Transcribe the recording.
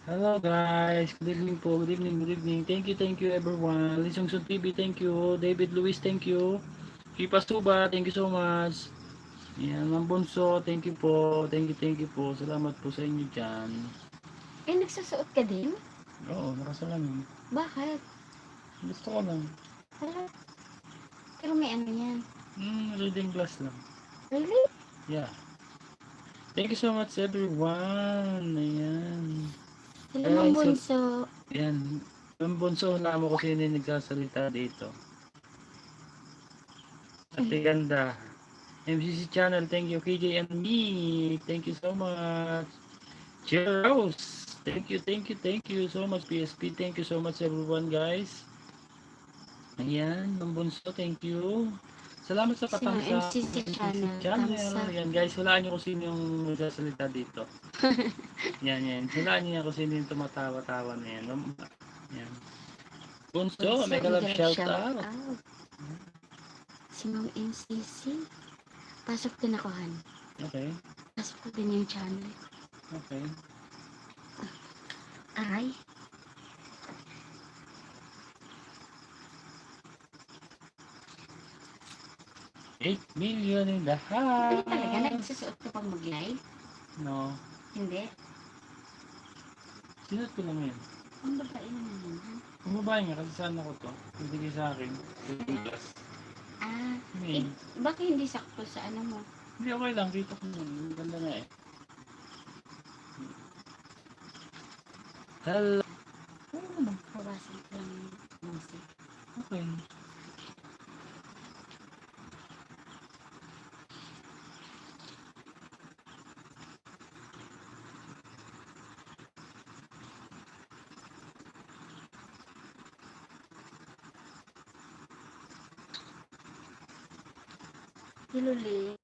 Hello guys, good evening po, good evening, good evening. Thank you everyone. Lisongson TV, thank you. David Luis, thank you. Kipa Suba, thank you so much. Yan, Ma'am Bonso, thank you po. Salamat po sa inyo dyan. Eh, nagsusuot ka din? Oo, nakasalamin. Bakit? Gusto ko lang. Hala, pero may ano yan. Reading class lang. Really? Yeah. Thank you so much everyone. Ayan. Hello, Ma'am Ayan, so, Bunso. yan. Ma'am Bonso, wala mo kasi yung nagsasalita dito. Ate Ganda. MCC channel, thank you. KJ and me, thank you so much. Cheers! Thank you so much. PSP, thank you so much everyone guys. Ayan, Ma'am Bunso, thank you. Salamat sa Si Ma'am patang sa MCC MCC channel. Thumbs channel. up. Yan guys, hulaan nyo kung sino yung nagsasalita dito. Yan. Hulaan nyo yan kung sino yung tumatawa-tawa na yan. Yan. Bunso, Bunso, may kalab mega shout shout out. out. Si Ma'am MCC. Pasok din ako, Han. Okay, Pasok ko din yung channel. okay. Aray. $8 million in the Ano house. talaga? Nagsusuot ka pang mag-live? No, Hindi. sinot ko lang yun. Ang babae naman yun, Han. Ang babae nga, kasi saan ako to? Bibigay sa akin. Bigas. Ah, May. bakit hindi sakto sa ano mo? Hindi, okay lang. Kita ko yun. Ang ganda nga eh. Hello. Bawasan ko lang yung music. Okay. Hiluli.